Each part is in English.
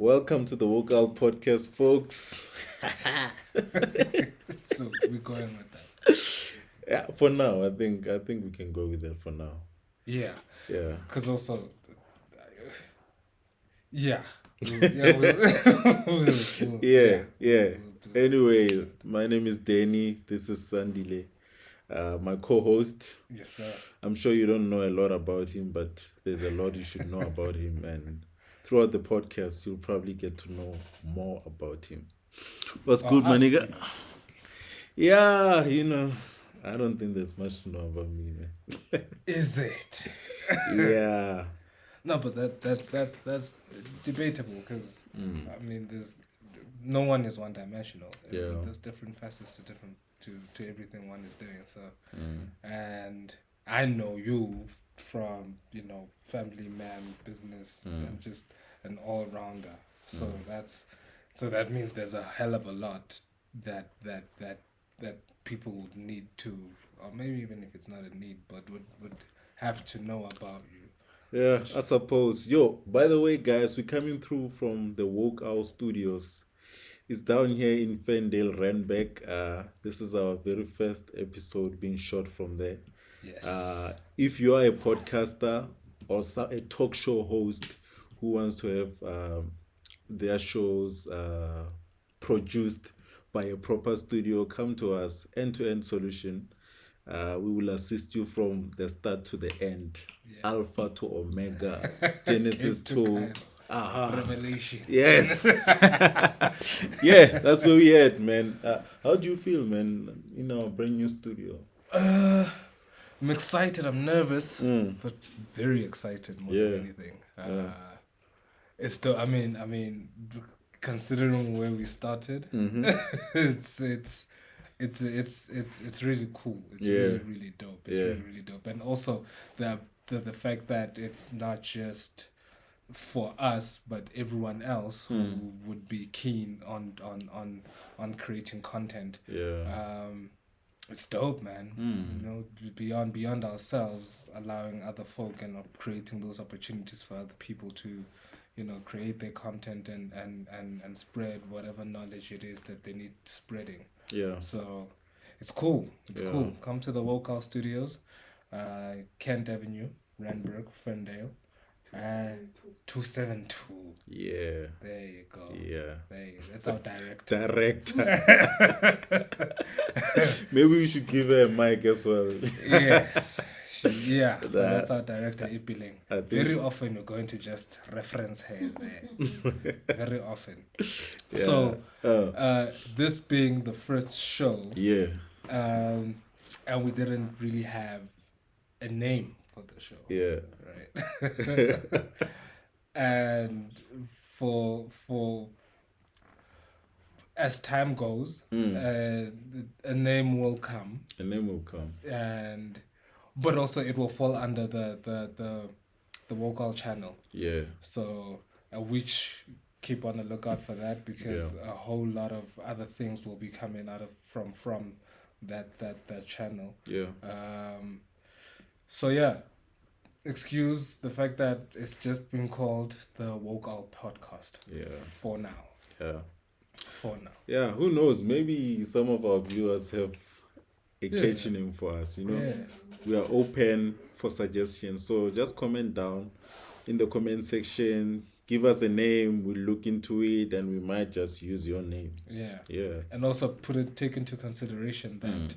Welcome to the Vocal Podcast, folks. So we're going with that. Yeah, for now, I think we can go with that for now. Yeah, Yeah. because also, yeah, we'll, Yeah, yeah, yeah. we'll do Anyway, it. my name is Danny. This is Sandile, my co-host. Yes, sir. I'm sure you don't know a lot about him, but there's a lot you should know about him, and throughout the podcast, you'll probably get to know more about him. What's Oh, good, my I nigga? see. Yeah, I don't think there's much to know about me, man. Is it? Yeah. No, but that's debatable because I mean, there's no one is one dimensional. Yeah. There's different facets to different to everything one is doing. So, Mm. and I know you from family man, business, and just an all rounder. So that means there's a hell of a lot that people would need to, or maybe even if it's not a need, but would have to know about you. Yeah, I suppose. Yo, by the way, guys, we're coming through from the Woke Owl Studios. It's down here in Ferndale, Randbeck. This is our very first episode being shot from there. Yes. If you are a podcaster or a talk show host who wants to have their shows produced by a proper studio, come to us. End-to-end solution. We will assist you from the start to the end, Yeah. Alpha to Omega, Genesis Cave to to Cairo. aha. Revelation. Yes. Yeah, that's where we at, man. How do you feel, man, in our brand new studio? I'm excited. I'm nervous, but very excited more Yeah. than anything. It's still. Considering where we started, it's really cool. It's Yeah. really dope. It's Yeah. really dope, and also the fact that it's not just for us, but everyone else who would be keen on creating content. Yeah. It's dope, man. Beyond ourselves, allowing other folk and creating those opportunities for other people to, create their content and spread whatever knowledge it is that they need spreading. Yeah. So it's cool. It's Yeah. cool. Come to the Vocal Studios, Kent Avenue, Randburg, Ferndale. 272. Yeah. There you go. Yeah. There you go. That's our director. Director. Maybe we should give her a mic as well. Yes. Yeah. That's our director, Ipiling. I think Very she- often you're going to just reference her there. Very often. Yeah. So, Oh. this being the first show, Yeah. and we didn't really have a name for the show. Yeah. Right. And for as time goes, a name will come, A name will come. but also it will fall under the vocal channel. Yeah. So which keep on the lookout for that, because a whole lot of other things will be coming out of from that channel. Yeah. So yeah, excuse the fact that it's just been called the Woke Out Podcast Yeah. for now. Yeah. For now. Yeah. Who knows? Maybe some of our viewers have a Yeah. catchy name for us. Yeah. We are open for suggestions. So just comment down in the comment section. Give us a name. We'll look into it, and we might just use your name. Yeah. Yeah. And also take into consideration that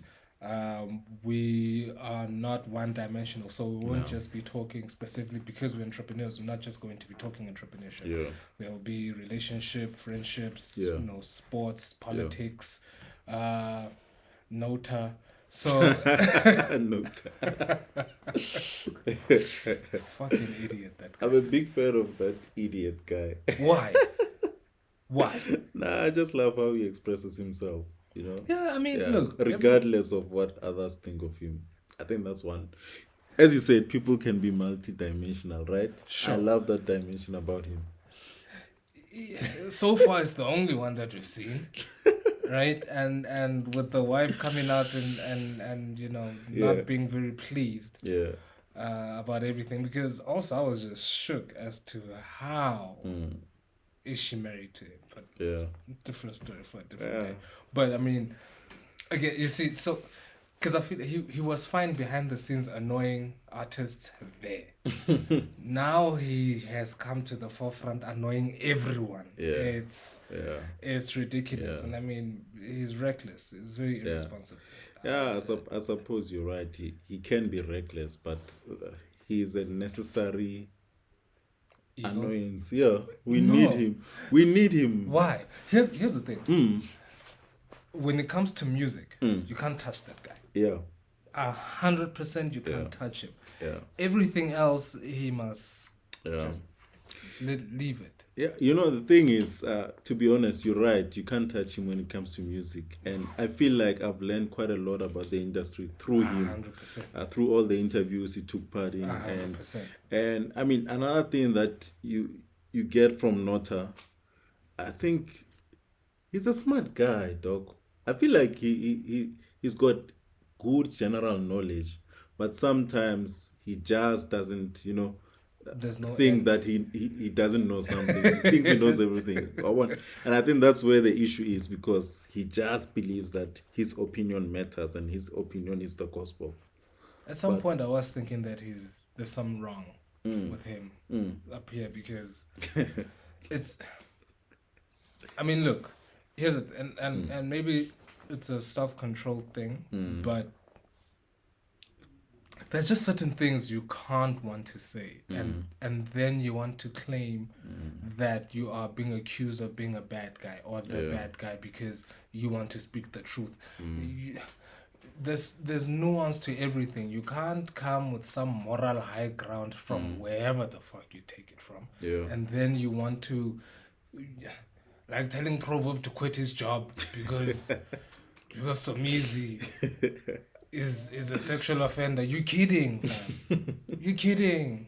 we are not one dimensional. So we won't just be talking specifically because we're entrepreneurs. We're not just going to be talking entrepreneurship. Yeah. There will be relationship, friendships, Yeah. sports, politics, Nota. So Nota. fucking idiot that guy. I'm a big fan of that idiot guy. Why? Why? Nah, I just love how he expresses himself. Yeah, I mean, Yeah, look. regardless of what others think of him. I think that's one. As you said, people can be multi-dimensional, right? Sure. I love that dimension about him. So far, it's the only one that we've seen, right? And with the wife coming out and not being very pleased Yeah. about everything, because also I was just shook as to how is she married to him? But Yeah. different story for a different day. But I mean, again, you see, so because I feel he was fine behind the scenes, annoying artists there. Now he has come to the forefront, annoying everyone. Yeah. It's ridiculous, Yeah. and I mean, he's reckless. It's very irresponsible. Yeah, I suppose you're right. He can be reckless, but he is a necessary Evil. annoyance. Yeah, we need him. We need him. Why? Here's the thing. When it comes to music, you can't touch that guy. Yeah. 100% you can't touch him. Yeah. Everything else he must just leave it. Yeah, the thing is, to be honest, you're right. You can't touch him when it comes to music. And I feel like I've learned quite a lot about the industry through him. 100%. Through all the interviews he took part in. 100%. And I mean, another thing that you get from Nota, I think he's a smart guy, dog. I feel like he's got good general knowledge, but sometimes he just doesn't, There's no think that he doesn't know something. He thinks he knows everything. And I think that's where the issue is, because he just believes that his opinion matters and his opinion is the gospel. At some point, I was thinking that there's something wrong with him up here, because it's. I mean, look, here's it, and maybe it's a self-control thing, but there's just certain things you can't want to say, and then you want to claim that you are being accused of being a bad guy or the bad guy because you want to speak the truth. There's nuance to everything. You can't come with some moral high ground from wherever the fuck you take it from, and then you want to, like telling Proverb to quit his job because Somizi is a sexual offender. You kidding, man? You kidding?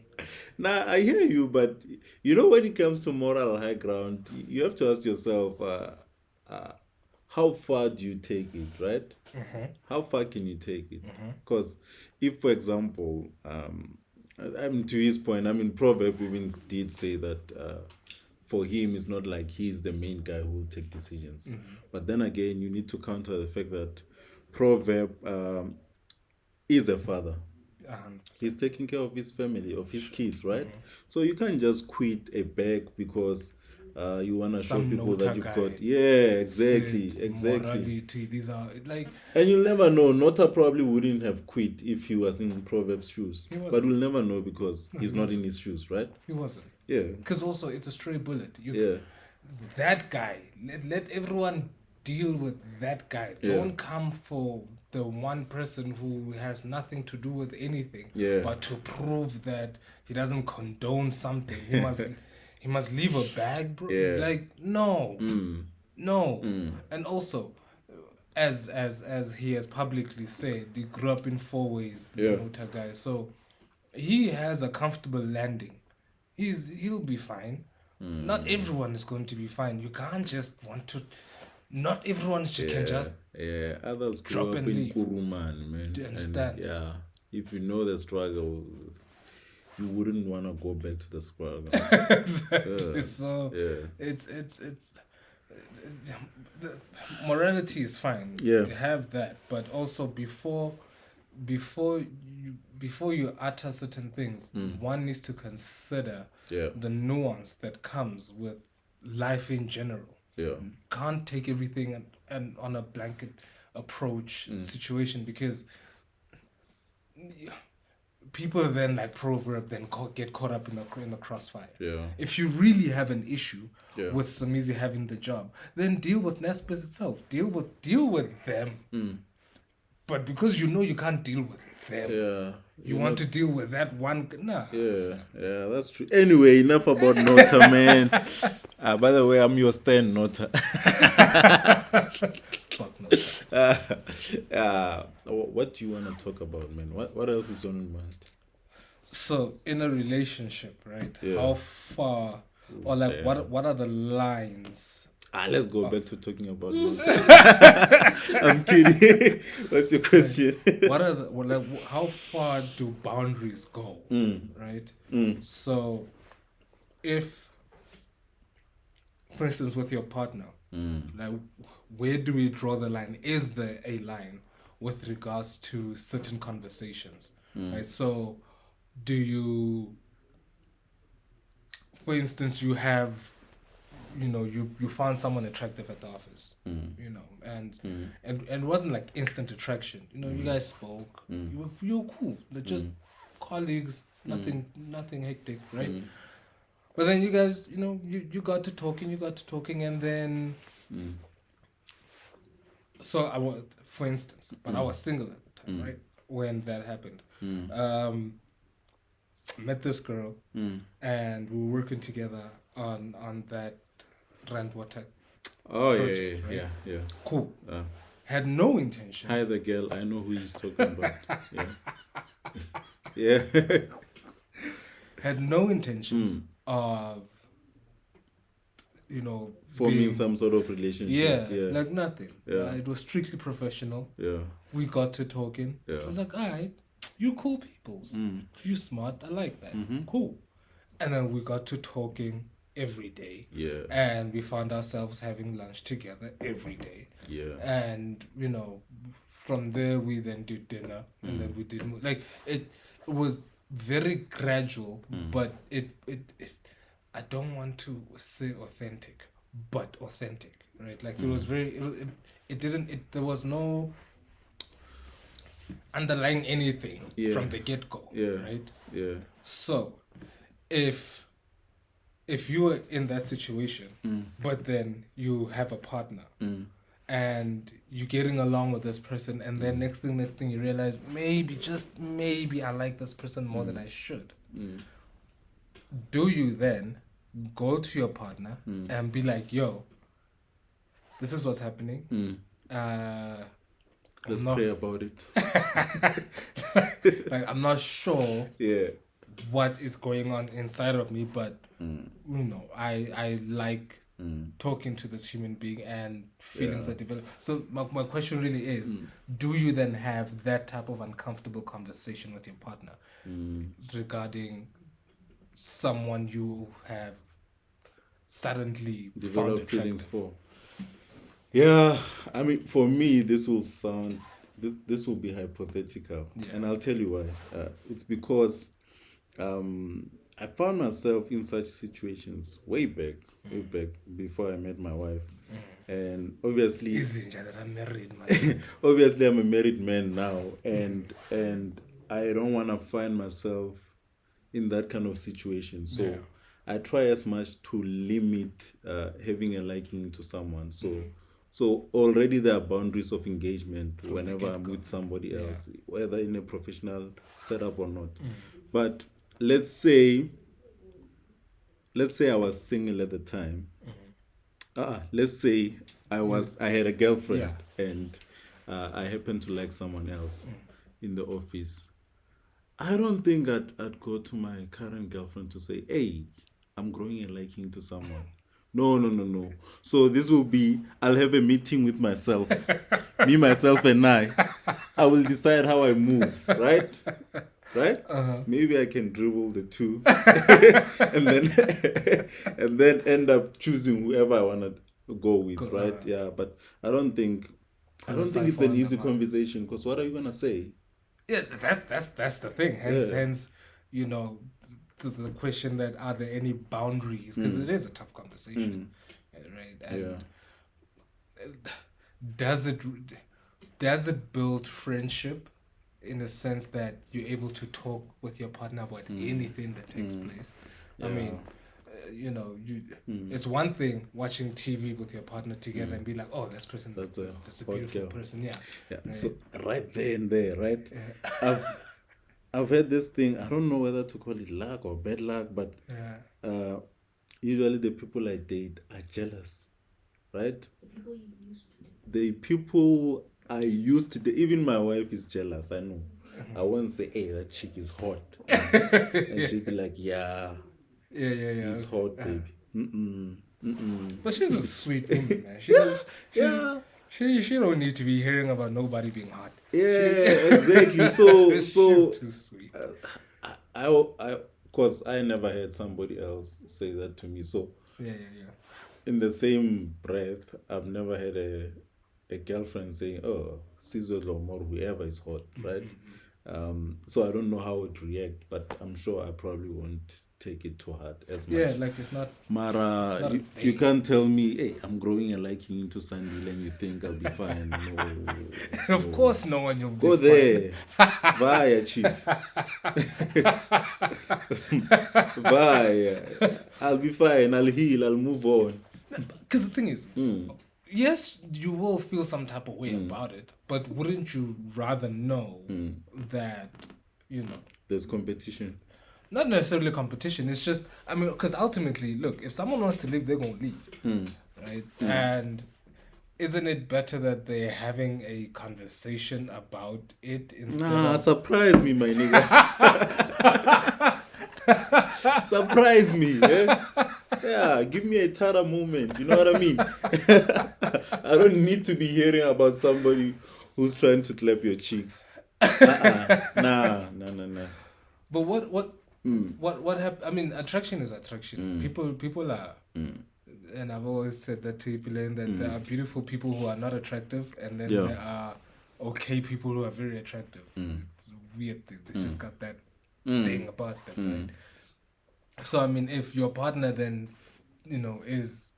Nah, I hear you, but when it comes to moral high ground, you have to ask yourself, how far do you take it, right? How far can you take it? Because if, for example, to his point, Proverb even did say that for him, it's not like he's the main guy who will take decisions. But then again, you need to counter the fact that Proverb is a father. He's taking care of his family, of his kids, right? So you can't just quit a bag because you want to show people that you've got. Yeah, exactly. Morality. These are like. And you'll never know. Nota probably wouldn't have quit if he was in Proverb's shoes. But we'll never know because he's not in his shoes, right? He wasn't. Yeah. Because also it's a stray bullet. That guy. Let everyone deal with that guy. Don't come for the one person who has nothing to do with anything. But to prove that he doesn't condone something, he must leave a bag, bro. Like no. And also, as he has publicly said, he grew up in 4 ways. This Nota guy, so he has a comfortable landing. He'll be fine. Not everyone is going to be fine. You can't just want to. Not everyone can just others drop grew up and in leave. Kuruman, man. Do you understand? And, if you know the struggle, you wouldn't want to go back to the struggle. Exactly. So it's the morality is fine. You have that, but also before you utter certain things, one needs to consider the nuance that comes with life in general. You can't take everything and on a blanket approach situation, because people then, like Proverb, then get caught up in the crossfire. If you really have an issue with Somizi having the job, then deal with Naspers itself. Deal with them. But because you can't deal with them, you want to deal with that one. Nah. Yeah, that's true. Anyway, enough about Nota, man. By the way, I'm your Stan Nota. Fuck Nota. What do you want to talk about, man? What else is on your mind? So, in a relationship, right? How far, or like, what are the lines? Let's go back to talking about Nota. I'm kidding. What's your question? How far do boundaries go? Right? So, if for instance, with your partner, like, where do we draw the line? Is there a line with regards to certain conversations? Right. So, do you, for instance, you have, you found someone attractive at the office, and it wasn't like instant attraction. You guys spoke. You were cool. They're just colleagues. Nothing hectic, right? But then you guys, you got to talking, and then. So I was, for instance, but I was single at the time, right? When that happened. Met this girl, and we were working together on that Rand Water. Oh, project, yeah. Cool. Had no intentions. Hi, the girl. I know who he's talking about. Yeah. Had no intentions of, forming some sort of relationship. Yeah, like nothing. Yeah. It was strictly professional. Yeah. We got to talking. Yeah. I was like, all right, you cool peoples. You smart. I like that. Cool. And then we got to talking every day. Yeah. And we found ourselves having lunch together every day. Yeah. And, from there we then did dinner, and then we did like it was very gradual, but it I don't want to say authentic, but authentic, right? Like it was very there was no underlying anything from the get-go, right? Yeah. So if you were in that situation, but then you have a partner, and you're getting along with this person, and then next thing you realize, just maybe I like this person more than I should. Do you then go to your partner and be like, yo, this is what's happening? Let's pray about it. Like, I'm not sure Yeah. what is going on inside of me, but I like talking to this human being, and feelings are developed. So my question really is, do you then have that type of uncomfortable conversation with your partner regarding someone you have suddenly found Develop attractive? feelings for? Yeah, I mean, for me, this will be hypothetical, and I'll tell you why. It's because I found myself in such situations way back before I met my wife, and obviously, that I'm married, man. obviously, I'm a married man now, and I don't want to find myself in that kind of situation. So I try as much to limit having a liking to someone. So already there are boundaries of engagement whenever I'm with somebody else, whether in a professional setup or not. But let's say I was single at the time. Let's say I had a girlfriend, and I happened to like someone else in the office. I don't think I'd go to my current girlfriend to say, hey, I'm growing a liking to someone. No. So this will be, I'll have a meeting with myself, me, myself, and I will decide how I move, right? Maybe I can dribble the two and then end up choosing whoever I want to go with, right? Yeah, but I don't think it's an easy conversation, because what are you gonna say? Yeah, that's the thing. Hence, the question that are there any boundaries? Because it is a tough conversation, right? And does it build friendship in the sense that you're able to talk with your partner about anything that takes place? I mean, it's one thing watching TV with your partner together and be like, oh, that's a beautiful person. Yeah. Right. So right there and there, right? Yeah. I've had this thing, I don't know whether to call it luck or bad luck, but usually the people I date are jealous, right? The people I used to date, even my wife is jealous, I know. I won't say, hey, that chick is hot. And she'd be like, yeah. He's hot, baby. But she's a sweet woman, man. She don't need to be hearing about nobody being hot. Yeah, exactly. So she's too sweet. Because I never heard somebody else say that to me. So yeah. in the same breath, I've never had a girlfriend saying, "Oh, Sizwe or whoever is hot," right? So I don't know how I would react, but I'm sure I probably won't take it too hard as much. Yeah, like it's not. Mara, not a you thing. can't tell me, hey, I'm growing a liking into Sandile and you think I'll be fine. No. Of course, no one you'll Go be there. Vaya, chief. Vaya. I'll be fine. I'll heal. I'll move on. Because the thing is, yes, you will feel some type of way about it, but wouldn't you rather know that, you know, There's competition. not necessarily competition, it's just, I mean, because ultimately, look, if someone wants to leave, they're going to leave, right? And isn't it better that they're having a conversation about it instead of... Surprise me, my nigga. Surprise me. Eh? Yeah, give me a Tara moment. You know what I mean? I don't need to be hearing about somebody who's trying to clap your cheeks. Nah. But what happened? I mean, attraction is attraction. People are, and I've always said that to people, that there are beautiful people who are not attractive, and then there are okay people who are very attractive. It's a weird thing. They just got that thing about them, right? So I mean, if your partner then, you know, is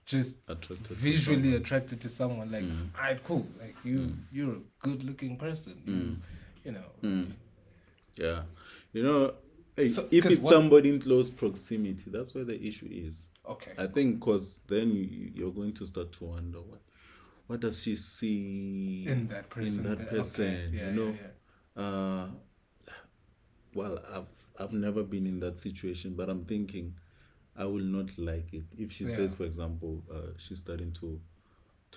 just visually attracted to someone, like, alright, cool, like you're a good looking person, you know. Yeah. You know, So, if 'cause it's somebody in close proximity, that's where the issue is. Okay. I think because then you're going to start to wonder what does she see In that person. Okay. Yeah, you know? Yeah. Well, I've never been in that situation, but I'm thinking I will not like it if she says, for example, she's starting to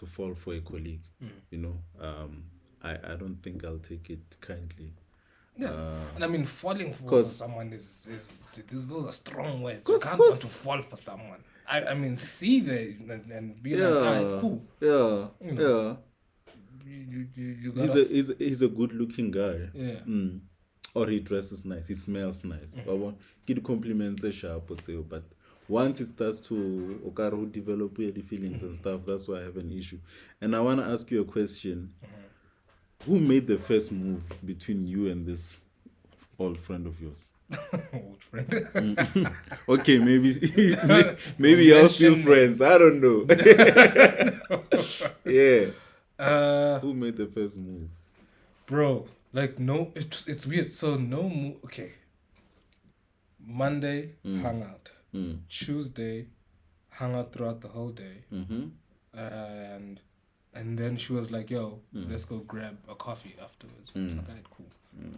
fall for a colleague. You know, I don't think I'll take it kindly. Yeah, and I mean, falling for someone is those are strong words. You can't want to fall for someone. I mean, see there and be like, alright, cool. Yeah, You know, you gotta... he's a good looking guy. Yeah. Or he dresses nice, he smells nice. I want get compliments a sharp or say, but once it starts to Okaru develop weird feelings and stuff, that's why I have an issue. And I want to ask you a question. Who made the first move between you and this old friend of yours? Old friend. Okay, maybe y'all still friends. I don't know. Yeah. Who made the first move? Bro, like, no, it's weird. So no move. Okay. Monday, hung out. Tuesday, hung out throughout the whole day. And then she was like, yo, let's go grab a coffee afterwards. I was like, alright, cool.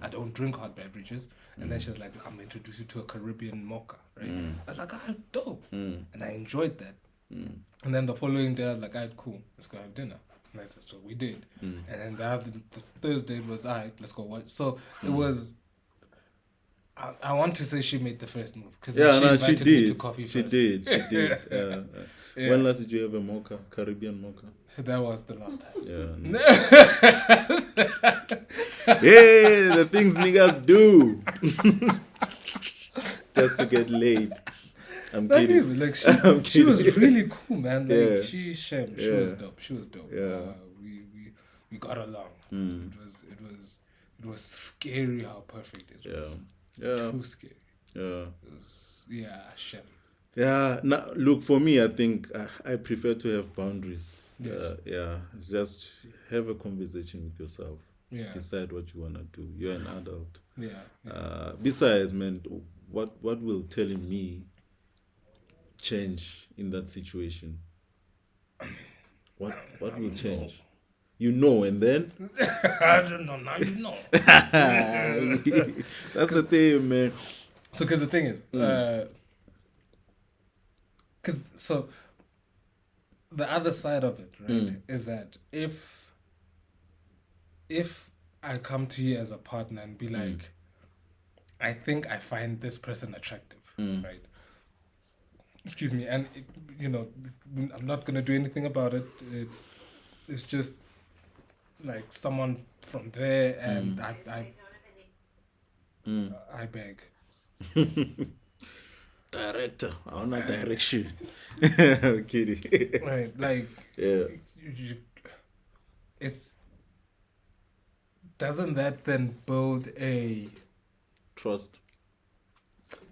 I don't drink hot beverages. And then she was like, I'm going to introduce you to a Caribbean mocha, right? I was like, alright, dope. And I enjoyed that. And then the following day, I was like, alright, cool, let's go have dinner. And that's what we did. And then the Thursday was, alright, let's go watch. So it was... I want to say she made the first move because she invited me to coffee first. She did. When last did you have a mocha, Caribbean mocha? That was the last time. Yeah, the things niggas do just to get laid. I'm kidding. Even, like she was really cool, man. Like she was dope. She was dope. Yeah. We got along. It was scary how perfect it was. Yeah. Too scary. Yeah. It was, Shem. Yeah. Now, look, for me, I think I prefer to have boundaries. Yes. Just have a conversation with yourself. Yeah. Decide what you want to do. You're an adult. Yeah. Besides, man, what will telling me change in that situation? What will change? You know, and then I don't know. Now you know. That's the thing, man. So, because the thing is, so the other side of it, right, is that if I come to you as a partner and be like, I think I find this person attractive, right? Excuse me, and I'm not gonna do anything about it. It's just like someone from there, and I beg. director. I want a direction. I'm kidding. Right, like Yeah. it's doesn't that then build a Trust.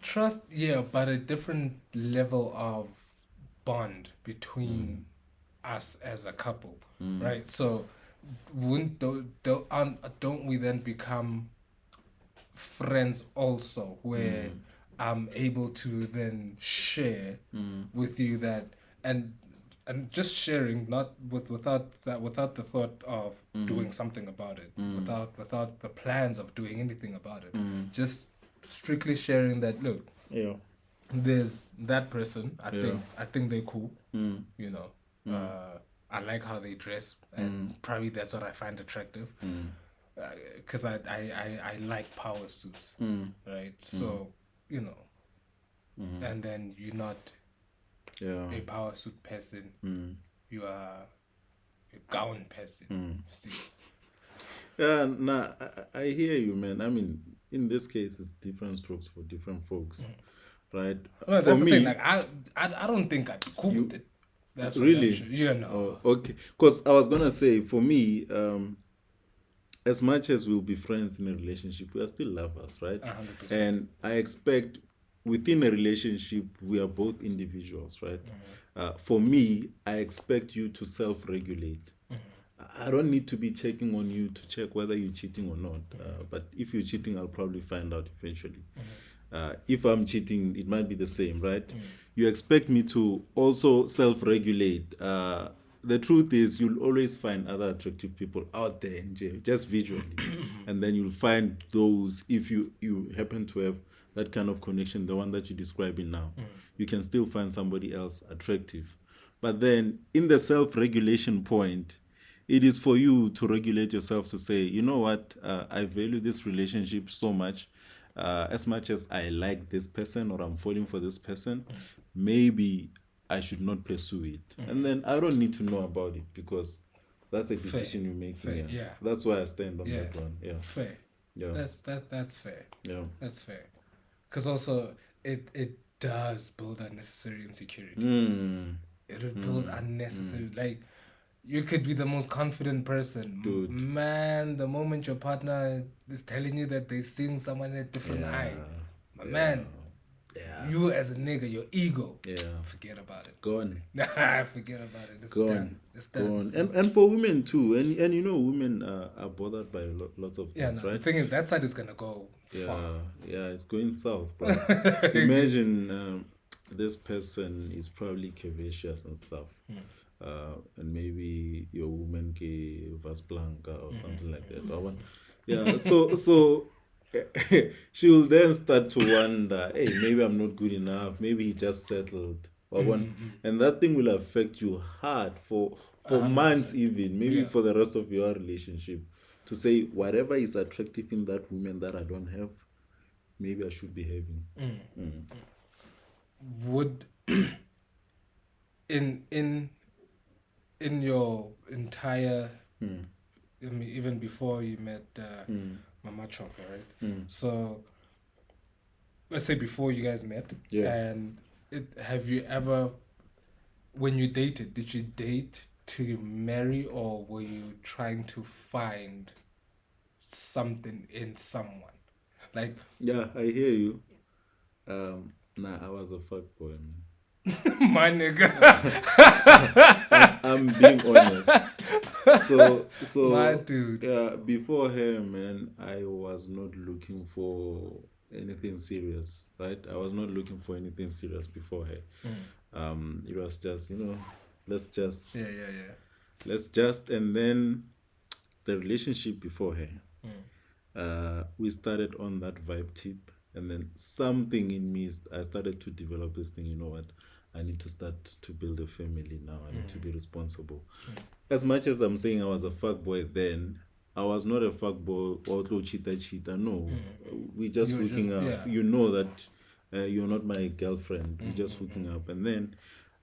trust, yeah, but a different level of bond between us as a couple, right? So wouldn't don't we then become friends also, where I'm able to then share with you that, and just sharing, not without the thought of doing something about it, without the plans of doing anything about it, just strictly sharing that, look, Yeah. there's that person, I Yeah. think they're cool, you know, I like how they dress, and probably that's what I find attractive, because I like power suits, right? So, you know, and then you're not Yeah. a power suit person, you are a gown person. See, Yeah, nah, I hear you, man. I mean, in this case, it's different strokes for different folks, right? no, For that's the thing. me, Like I don't think I'd be cool with it. That's for damn really, sure. You know. oh, okay. Because I was gonna say, for me, as much as we'll be friends in a relationship, we are still lovers, right? 100%. And I expect within a relationship, we are both individuals, right? For me, I expect you to self regulate. I don't need to be checking on you to check whether you're cheating or not. But if you're cheating, I'll probably find out eventually. If I'm cheating, it might be the same, right? You expect me to also self regulate. The truth is, you'll always find other attractive people out there in jail, just visually. And then you'll find those, if you happen to have that kind of connection, the one that you're describing now, you can still find somebody else attractive. But then, in the self regulation point, it is for you to regulate yourself to say, you know what, I value this relationship so much. As much as I like this person or I'm falling for this person, maybe I should not pursue it. And then I don't need to know about it because that's a decision you're making. Fair, Yeah. yeah. That's why I stand on Yeah. that one. Yeah. Fair. Yeah. That's fair. Yeah. That's fair. Because also it does build unnecessary insecurities. It would build unnecessary, like, you could be the most confident person, Dude. man. The moment your partner is telling you that they're seeing someone in a different eye, my man, Yeah. you as a nigga, your ego, Yeah. forget about it. Gone. Forget about it. It's done. It's done. Gone. And for women too. And you know, women are bothered by lots of Yeah, things, no, right? the thing is, that side is gonna go far. Yeah, it's going south, bro. Imagine this person is probably curvaceous and stuff. And maybe your woman gave Vas Blanca or something like that. Or one. Yeah, so she'll then start to wonder, hey, maybe I'm not good enough. Maybe he just settled. Or one, and that thing will affect you hard for months, even maybe Yeah. for the rest of your relationship. To say whatever is attractive in that woman that I don't have, maybe I should be having. Would in your entire, I mean, even before you met Mama Choka, right? So let's say before you guys met, Yeah. and have you ever, when you dated, did you date to marry, or were you trying to find something in someone? Like, Yeah, I hear you. Nah, I was a fuckboy, man. my nigga. I'm being honest. So My dude. yeah, before her, man, I was not looking for anything serious, right? I was not looking for anything serious before her. It was just, let's just Yeah. and then the relationship before her. We started on that vibe tip, and then something in me, I started to develop this thing. You know what? I need to start to build a family now. I need to be responsible. As much as I'm saying I was a fuckboy then, I was not a fuckboy or cheater. No, we just You were hooking just- up. yeah. You know that you're not my girlfriend. We're just hooking up, and then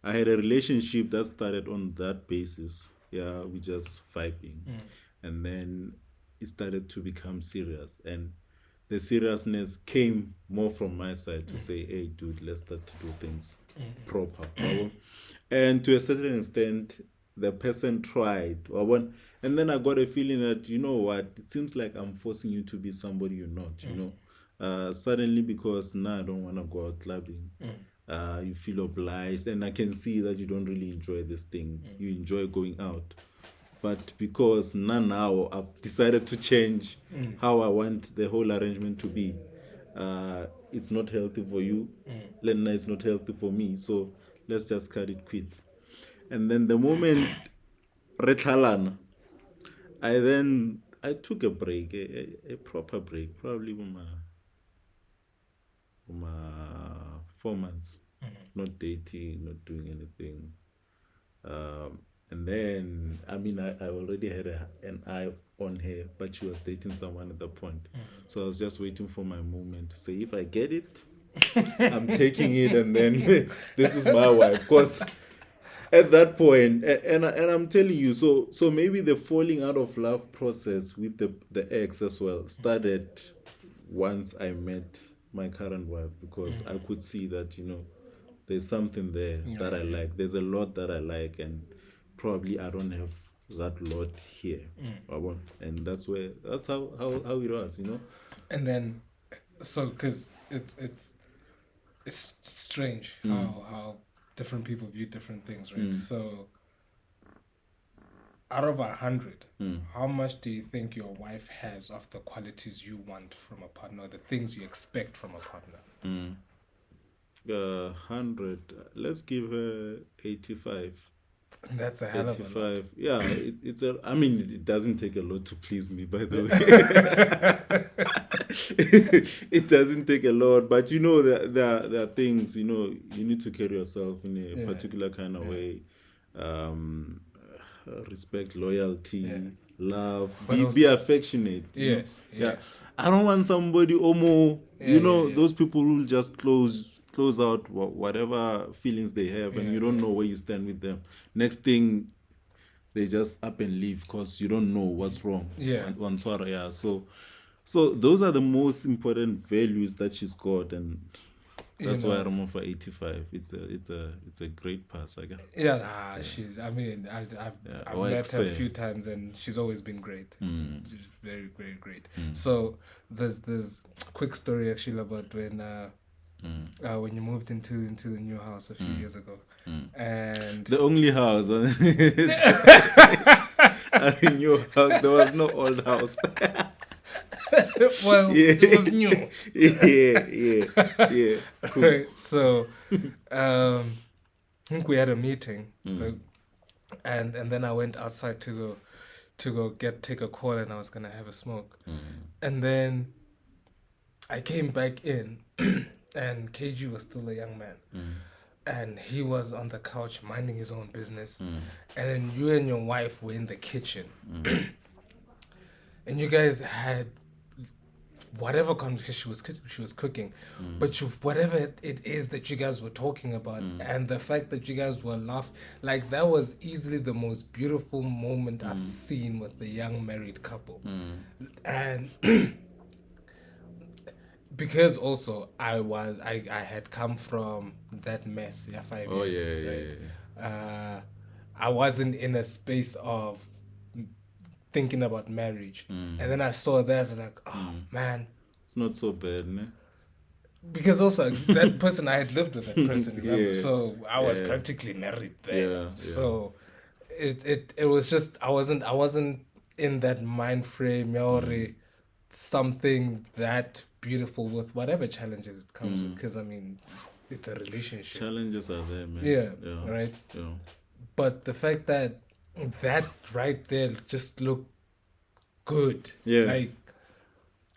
I had a relationship that started on that basis. Yeah, we just vibing, and then it started to become serious. And the seriousness came more from my side to say, hey, dude, let's start to do things proper. And to a certain extent, the person tried. And then I got a feeling that, you know what, it seems like I'm forcing you to be somebody you're not, you know. Suddenly, because now I don't want to go out clubbing, you feel obliged. And I can see that you don't really enjoy this thing. You enjoy going out. But because now I've decided to change how I want the whole arrangement to be, it's not healthy for you. Lena is not healthy for me. So let's just cut it quits. And then the moment Rethalana, I took a break, a proper break, probably for 4 months, not dating, not doing anything. And then, I mean, I already had an eye on her, but she was dating someone at that point. So I was just waiting for my moment to say, if I get it, I'm taking it, and then this is my wife. Because at that point, and I'm telling you, so maybe the falling out of love process with the ex as well started once I met my current wife, because I could see that, you know, there's something there that I like. There's a lot that I like, and probably I don't have that lot here. And that's how it was, you know. And then, so because it's strange how different people view different things, right? So out of 100, how much do you think your wife has of the qualities you want from a partner, the things you expect from a partner? 100. Let's give her 85. That's a hell of a lot. 85. Yeah, it's a. I mean, it doesn't take a lot to please me, by the way. It doesn't take a lot, but you know, there are things, you know, you need to carry yourself in a particular kind of way. Respect, loyalty, love, be affectionate. Yes. I don't want somebody those people who will just close out whatever feelings they have, and you don't know where you stand with them. Next thing, they just up and leave because you don't know what's wrong. So those are the most important values that she's got, and that's why I'm for 85. It's a great pass, I guess. She's. I mean, I've met her a few times, and she's always been great. She's very, very great. So there's a quick story actually about when you moved into the new house a few years ago, and the only house, a new house. There was no old house. Well, it was new. Yeah. Cool. Right, so, I think we had a meeting, and then I went outside to go take a call, and I was gonna have a smoke, and then I came back in, and KG was still a young man. And he was on the couch minding his own business, and then you and your wife were in the kitchen, and you guys had whatever conversation she was cooking, but whatever it is that you guys were talking about, and the fact that you guys were laughing, like that was easily the most beautiful moment I've seen with a young married couple, and. Because also I had come from that mess 5 years. I wasn't in a space of thinking about marriage, and then I saw that like, man, it's not so bad, ne? Because also that person, I had lived with that person, remember? So I was practically married there. So it was just I wasn't in that mind frame or something that beautiful with whatever challenges it comes with, because I mean it's a relationship. Challenges are there, man. Yeah. Right. Yeah. But the fact that right there just looked good. Yeah. Like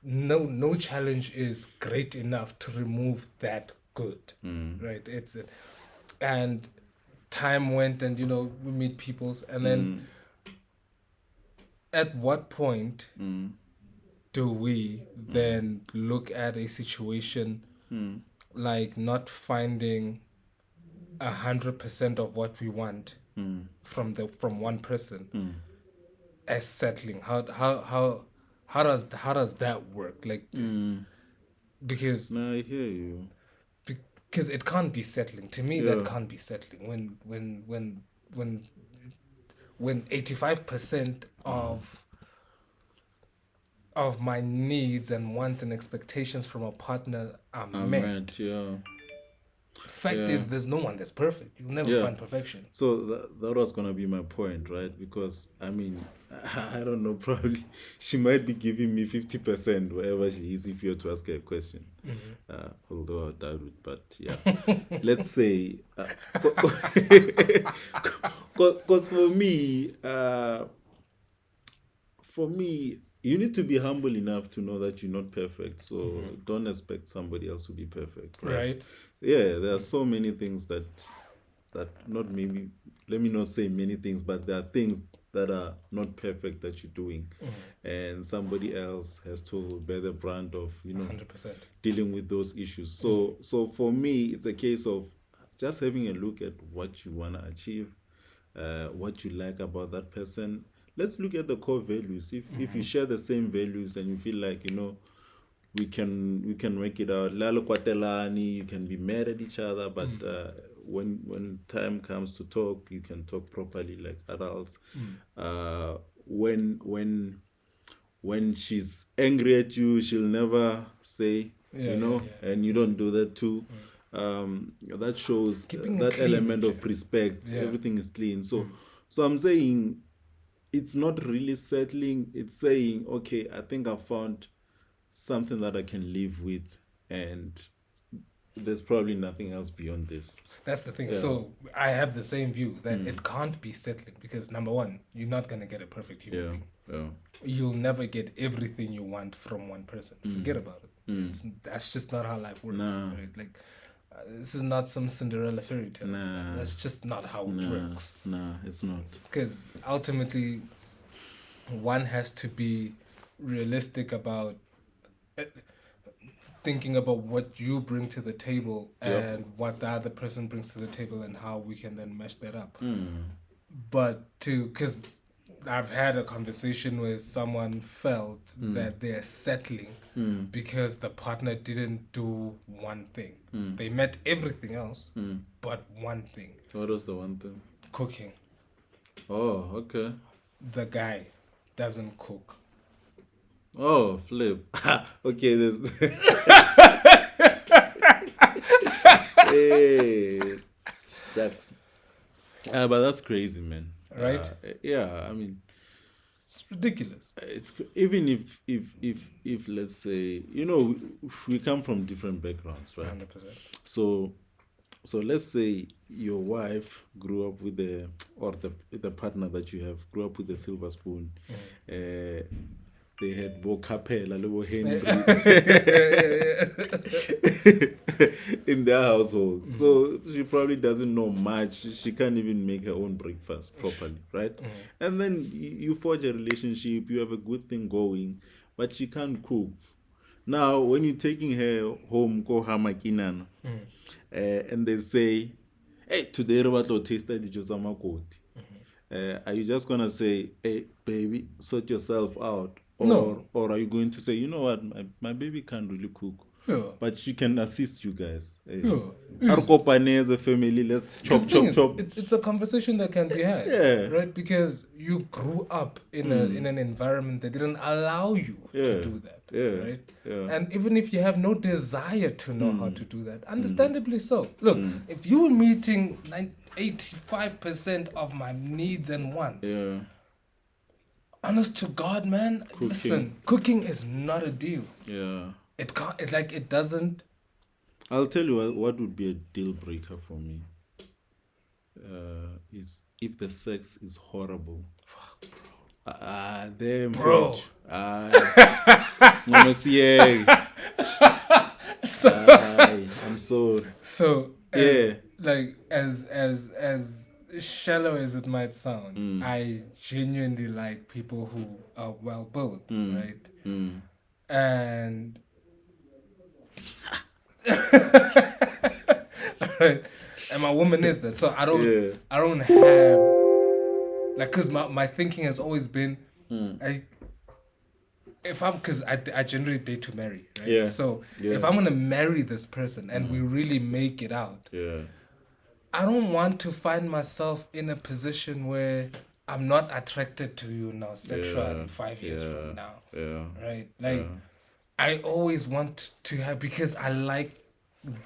no challenge is great enough to remove that good. Right. And time went, and we meet peoples, and then at what point do we then look at a situation like not finding 100% of what we want from one person as settling? How how does that work? Like, because Nah, I hear you. because it can't be settling to me. That Yeah. can't be settling when when 85% of my needs and wants and expectations from a partner are I'm met. mad, yeah. Fact Yeah. is, there's no one that's perfect. You'll never Yeah. find perfection. So that was gonna be my point, right? Because I mean, I don't know. Probably she might be giving me 50% wherever she is if you were to ask her a question. Although I doubt it, but yeah, let's say, because for me, you need to be humble enough to know that you're not perfect. So don't expect somebody else to be perfect, right? Right. Yeah, there are so many things that not maybe, let me not say many things, but there are things that are not perfect that you're doing, and somebody else has to bear the brunt of 100%. dealing with those issues. So for me, it's a case of just having a look at what you want to achieve, what you like about that person. Let's look at the core values. If you share the same values and you feel like we can work it out. Lalo kwatelani, you can be mad at each other, but when time comes to talk, you can talk properly like adults. When she's angry at you, she'll never say, Yeah. and you don't do that too. That shows Keeping it that clean, element of actually. respect. Yeah. Everything is clean. So I'm saying it's not really settling. It's saying, okay, I think I found something that I can live with, and there's probably nothing else beyond this. That's the thing. Yeah. So I have the same view that it can't be settling because number one, you're not gonna get a perfect human Yeah, being. yeah. You'll never get everything you want from one person. Forget about it. That's just not how life works. Nah. Right? Like, this is not some Cinderella fairy tale. Nah. That's just not how it works. Nah, it's not. Because ultimately, one has to be realistic about thinking about what you bring to the table and what the other person brings to the table and how we can then mesh that up. But because I've had a conversation where someone felt that they're settling because the partner didn't do one thing. They met everything else, but one thing. What was the one thing? Cooking. Oh, okay. The guy doesn't cook. Oh, flip. Okay, there's. Hey, that's. But that's crazy, man. Right? Yeah, I mean, It's ridiculous. it's even if let's say we come from different backgrounds, right? 100%. So let's say your wife grew up with the partner that you have grew up with a silver spoon. They had Bo Capella, Bo Henry in their household. So she probably doesn't know much. She can't even make her own breakfast properly, right? And then you forge a relationship, you have a good thing going, but she can't cook. Now, when you're taking her home, go hamakinana, and they say, hey, today we want to taste the Josamakoti. Are you just gonna say, hey, baby, sort yourself out? No. Or are you going to say, you know what, my baby can't really cook, Yeah. but she can assist you guys. Yeah. Arkopane as a family, let's chop. It's a conversation that can be had. Yeah. Right? Because you grew up in an environment that didn't allow you to do that. Yeah. Right? Yeah. And even if you have no desire to know how to do that, understandably so. Look, if you were meeting 85% of my needs and wants, Yeah. honest to God, man, listen, cooking is not a deal. Yeah. It can't. It's like it doesn't. I'll tell you what would be a deal breaker for me. Is if the sex is horrible. Fuck, bro. Damn, Bro. I'm sorry. So Yeah. as shallow as it might sound, I genuinely like people who are well built, right? And right, and my woman is that. So I don't have like, cause my thinking has always been, if I'm, because I generally date to marry, right? Yeah. So Yeah. if I'm gonna marry this person and we really make it out, Yeah. I don't want to find myself in a position where I'm not attracted to you now sexually Yeah. 5 years from now, Yeah. right? Like, I always want to have, because I like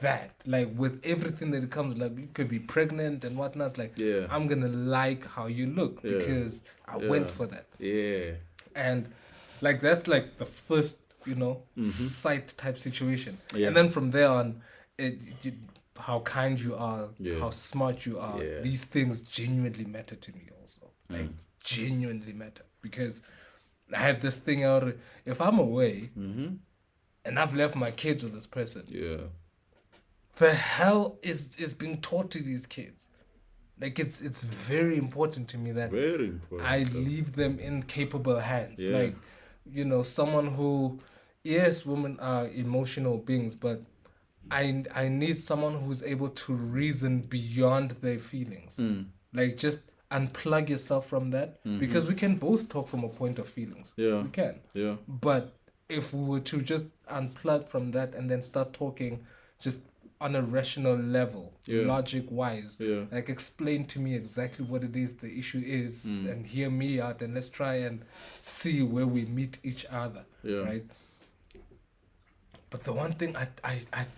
that. Like, with everything that comes, like, you could be pregnant and whatnot. It's like, Yeah. I'm gonna like how you look Yeah. because I went for that. Yeah. And like, that's like the first, sight type situation. Yeah. And then from there on, how kind you are, Yeah. how smart you are, Yeah. these things genuinely matter to me also. Like, genuinely matter. Because I have this thing out, if I'm away and I've left my kids with this person, Yeah. the hell is being taught to these kids? Like, it's very important to me that Very important. I leave them in capable hands. Yeah. Like, someone who, yes, women are emotional beings, but I need someone who's able to reason beyond their feelings. Like, just unplug yourself from that, because we can both talk from a point of feelings. Yeah. We can. Yeah. But if we were to just unplug from that and then start talking just on a rational level, Yeah. logic wise, Yeah. like, explain to me exactly what it is the issue is, and hear me out, and let's try and see where we meet each other. Yeah. Right? But the one thing I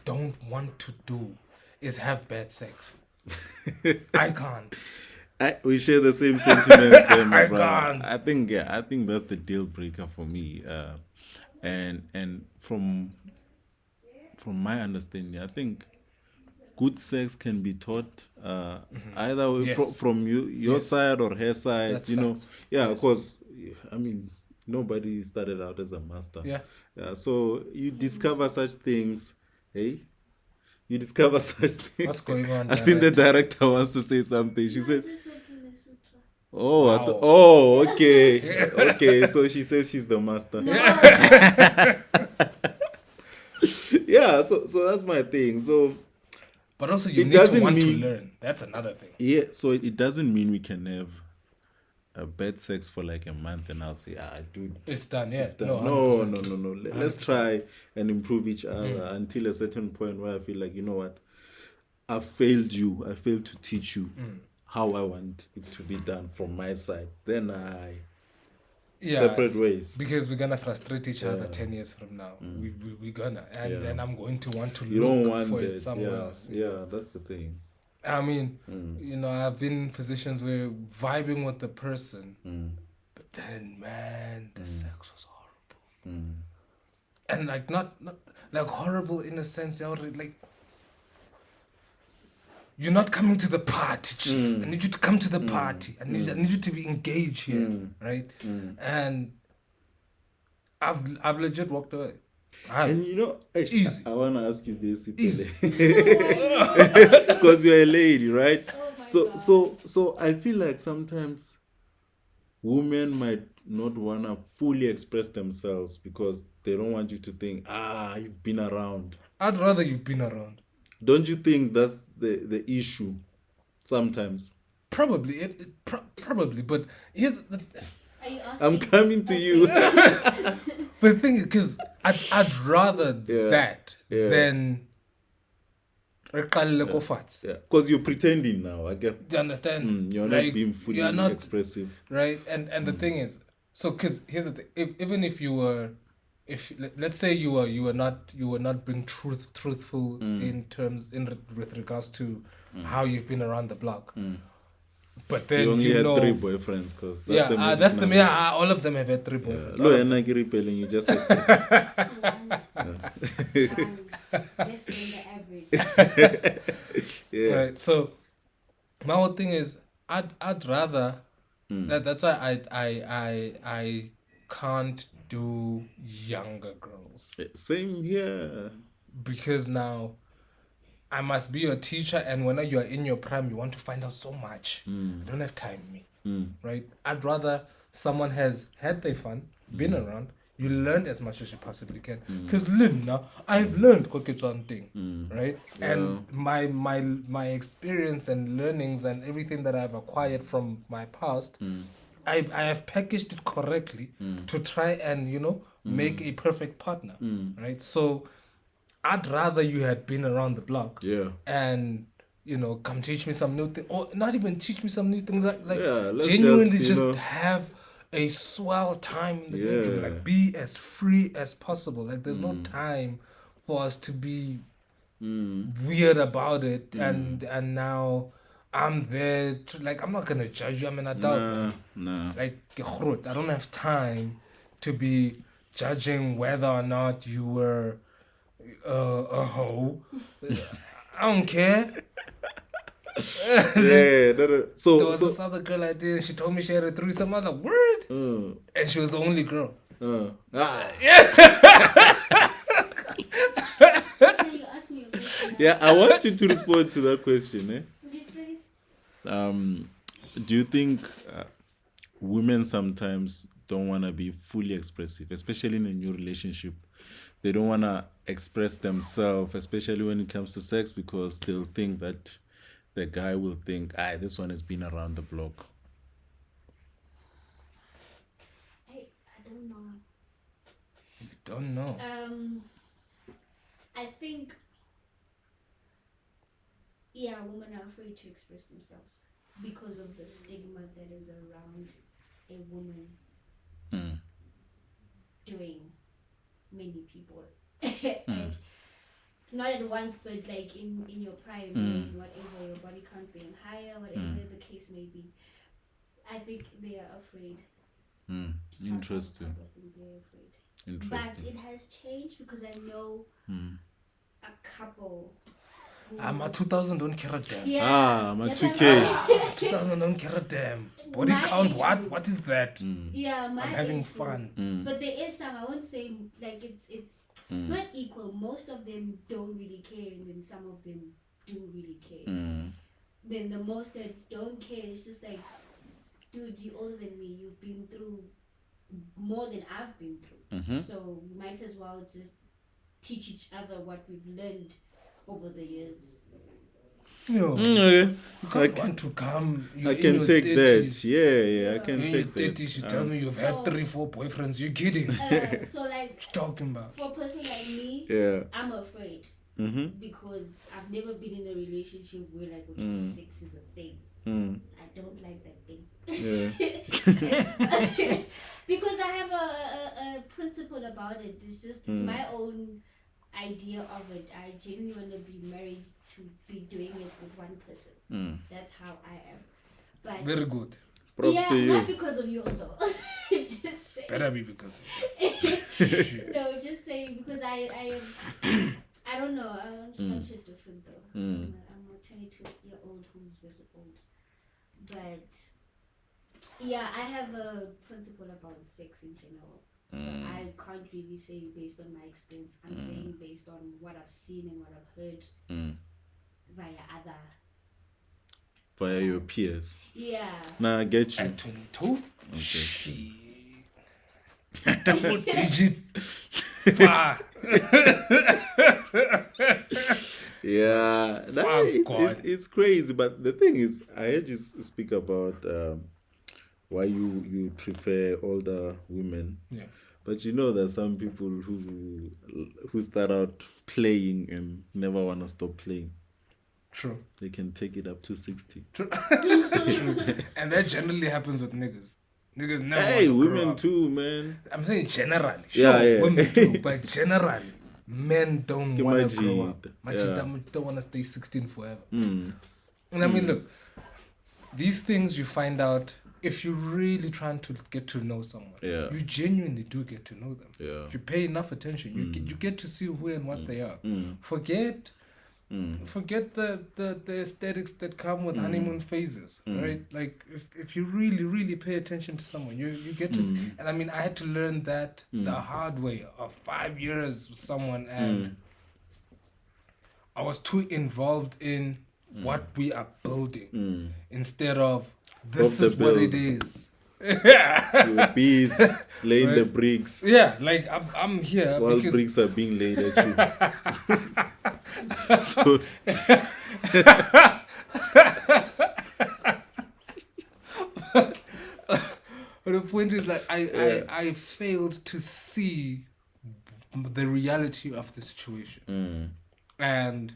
don't want to do is have bad sex. I can't. We share the same sentiments there, my I brother. can't. I think that's the deal breaker for me. And from my understanding, I think good sex can be taught either way, Yes. from your Yes. side or her side. That's you know, facts. yeah, Yes. because I mean, nobody started out as a master. Yeah. So you discover such things, hey. You discover such things. What's going on, I think the director? director wants to say something. She said, This is Kina Sutra. "Oh, Wow. okay, okay." So she says she's the master. No. Yeah. So that's my thing. So But also, you It need to doesn't want mean- to learn. That's another thing. yeah. So it doesn't mean we can have a bad sex for like a month and I'll say, dude, It's done, yeah. it's done. No, No. 100%. Let's try and improve each other until a certain point where I feel like, you know what, I failed you. I failed to teach you how I want it to be done from my side. Then Yeah, separate ways. because we're gonna frustrate each other 10 years from now. We're gonna, and Yeah. then I'm going to want to You don't look want for that. it somewhere Yeah, else. yeah, that's the thing. I mean, I've been in positions where vibing with the person, but then, man, the sex was horrible. And like, not like horrible in a sense, like, you're not coming to the party, chief. I need you to come to the party. I need you to be engaged here, right? And I've legit walked away. And you know, actually, Easy. I want to ask you this, Easy. because you're a lady, right? Oh my So, God. so I feel like sometimes women might not want to fully express themselves because they don't want you to think, you've been around. I'd rather you've been around. Don't you think that's the issue sometimes? Probably, probably. But here's the Are you asking? I'm coming to you. But the thing is, because I'd rather Yeah. that Yeah. than yeah. Yeah, because you're pretending now. I get. Do you understand? You're Like, not being fully you're not- expressive. right? And the thing is, so because here's the thing: even if you were, let's say you were not being truthful in terms with regards to how you've been around the block, but then You only you had know, 3 boyfriends, because yeah, that's the number. all of them have had 3 boyfriends. Lo yena ke repelling, you just said Less than the average. yeah. Right. So my whole thing is I'd rather that's why I can't do younger girls, Same here. because now I must be your teacher, and when you are in your prime you want to find out so much. I don't have time, me. Right? I'd rather someone has had their fun, been around, you learned as much as you possibly can. Because now I've learned one thing, right? And my experience and learnings and everything that I've acquired from my past, I have packaged it correctly to try and make a perfect partner, right? So I'd rather you had been around the block, and come teach me some new thing, or not even teach me some new things, like Yeah, let's genuinely just, just have a swell time in the bedroom, like be as free as possible. Like there's no time for us to be weird about it, and now I'm there to, like, I'm not gonna judge you. I'm an adult, man. Nah. Like I don't have time to be judging whether or not you were a hoe. I don't care. Yeah, so There was this other girl I did, and she told me she had a threesome. I was like, word, and she was the only girl. Now you ask me a question. Yeah, I want you to respond to that question. Rephrase. Do you think women sometimes don't want to be fully expressive, especially in a new relationship? They don't want to express themselves, especially when it comes to sex, because they'll think that the guy will think, this one has been around the block. I don't know. You don't know. I think, women are afraid to express themselves because of the stigma that is around a woman doing many people. And not at once, but like in your prime, in whatever, your body count being higher, whatever the case may be. I think they are afraid. Interesting. I think they're afraid. Interesting. But it has changed because I know a couple. My 2000 don't care a damn. My that's 2K. 2000 don't care a damn. Body My count, age what? group. What is that? Yeah, my I'm having age group. fun. But there is some, I won't say like it's not equal. Most of them don't really care, and then some of them do really care. Then the most that don't care is just like, dude, you're older than me. You've been through more than I've been through. So we might as well just teach each other what we've learned over the years. No. Okay. I want to come. I can take 30s. that. Yeah, I can In your take that. 30s, you tell me you've had 3-4 boyfriends. You're kidding. So like, What you talking about? for a person like me, I'm afraid because I've never been in a relationship where like sex is a thing. I don't like that thing. Because I have a principle about it. It's my own idea of it. I genuinely want to be married to be doing it with one person. That's how I am. But Very good. Props to you. not because of you also. Just saying. Better be because of No, just saying because I don't know. I'm structured different though. I'm a 22-year-old who's very old. But I have a principle about sex in general. So I can't really say based on my experience. I'm saying based on what I've seen and what I've heard via your peers. Yeah. Nah, I get you. At 22? Okay. Double digit. Far. Yeah, it's crazy. But the thing is, I heard you speak about why you prefer older women. Yeah. But you know, there's some people who start out playing and never want to stop playing. True. They can take it up to 60. True. And that generally happens with niggas. Niggas never. Hey, want to grow women up. too, man. I'm saying generally. Sure, Yeah. women too, but generally, men don't want to grow up. Yeah. Don't want to stay 16 forever. And I mean, look, these things you find out if you're really trying to get to know someone. Yeah. You genuinely do get to know them. Yeah. If you pay enough attention, you get to see who and what they are. Forget the aesthetics that come with honeymoon phases, right? Like if you really, really pay attention to someone, you get to see. And I mean, I had to learn that the hard way of 5 years with someone, and I was too involved in what we are building instead of this Of is the what it build. is. Your bees laying the bricks Yeah, like I'm here while because bricks are being laid at you. So, But the point is, like, I failed to see the reality of the situation, and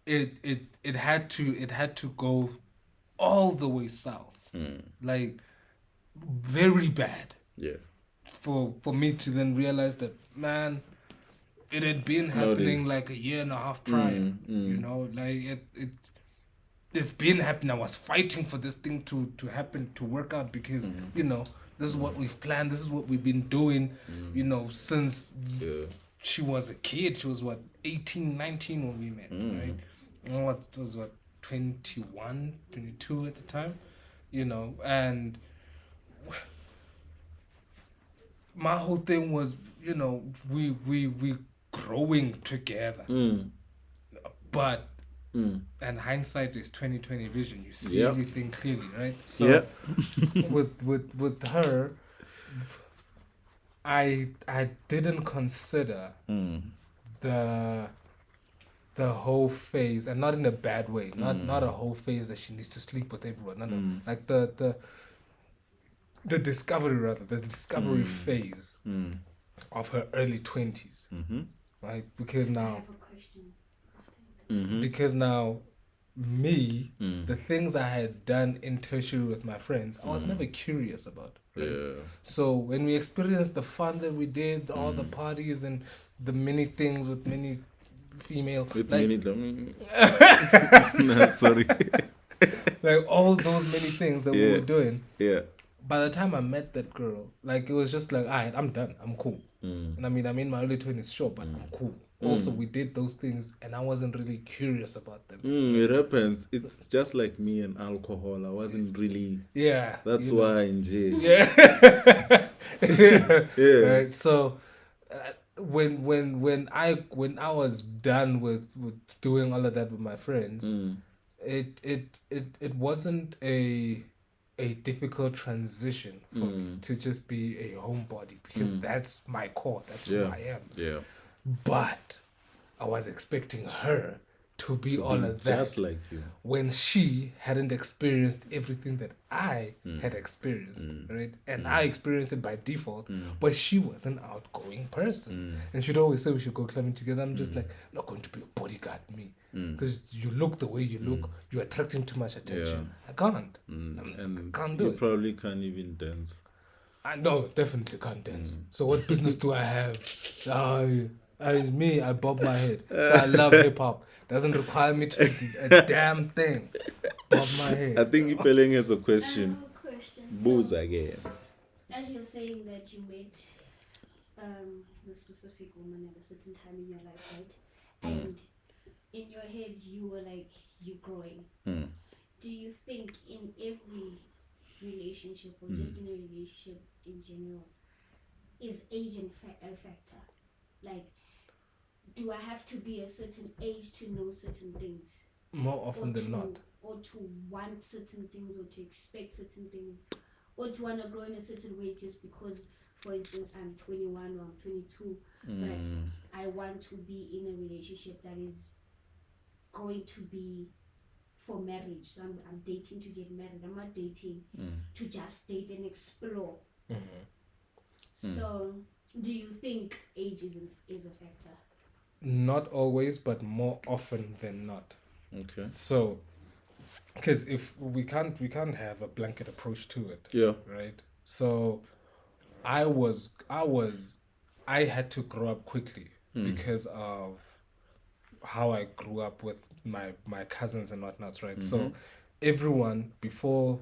it had to go all the way south, like very bad, Yeah. for me to then realize that, man, it had been happening like a year and a half prior. You know, like it's been happening. I was fighting for this thing to happen, to work out, because you know, this is what we've planned, this is what we've been doing, you know, since she was a kid. She was what, 18, 19 when we met, right? And what was, what, 21, 22 at the time, you know. And my whole thing was, you know, we growing together, but and hindsight is 2020 vision. You see everything clearly, right? So with her, I didn't consider the whole phase, and not in a bad way, not a whole phase that she needs to sleep with everyone. No, like the discovery, rather, the discovery phase of her early 20s, right? Because I now, have a question. because now, me, the things I had done in tertiary with my friends, I was never curious about. Right? Yeah. So when we experienced the fun that we did, all the parties and the many things with many female, With like, many no, sorry. like all those many things that we were doing. Yeah. By the time I met that girl, like, it was just like, all right, I'm done, I'm cool. And I mean, I'm in my early 20s, sure, but I'm cool. Also, we did those things, and I wasn't really curious about them. It happens. It's just like me and alcohol. I wasn't really. Yeah. That's why I enjoy. Yeah. Yeah. Right. So, when I was done with doing all of that with my friends, it wasn't a difficult transition for me to just be a homebody, because that's my core. That's who I am. Yeah. But I was expecting her to be all of that, Just like you. when she hadn't experienced everything that I had experienced, right? And I experienced it by default, but she was an outgoing person. And she'd always say we should go climbing together. I'm just like, I'm not going to be a bodyguard, me. Because you look the way you look, you're attracting too much attention. I can't. And I can't do you it. probably can't even dance. I know, definitely can't dance. So what business do I have? I bob my head. So I love hip hop. Doesn't require me to do a damn thing. Bob my head. I think Ipeleng has a I question. have a question. Booze So, again. as you're saying that you met the specific woman at a certain time in your life, right? And in your head, you were like, you're growing. Do you think in every relationship, or just in a relationship in general, is age a factor? Like, do I have to be a certain age to know certain things? More often than not. Or to want certain things, or to expect certain things, or to want to grow in a certain way just because, for instance, I'm 21 or I'm 22, but I want to be in a relationship that is going to be for marriage. So I'm dating to get married. I'm not dating to just date and explore. So, do you think age is a factor? Not always, but more often than not. Okay. So, because if we can't have a blanket approach to it. Yeah. Right. So, I had to grow up quickly because of how I grew up with my cousins and whatnot, right? So everyone before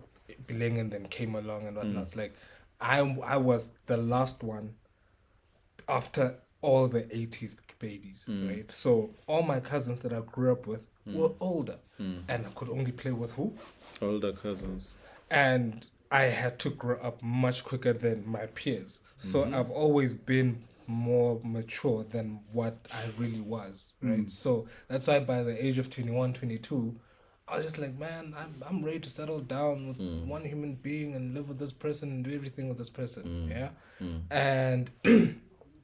Bileng and them came along and whatnot, like I was the last one after all the 80s babies, right? So all my cousins that I grew up with were older, and I could only play with who? Older cousins. And I had to grow up much quicker than my peers. So I've always been more mature than what I really was, right? So that's why by the age of 21, 22, I was just like, man, I'm ready to settle down with one human being and live with this person and do everything with this person, yeah? And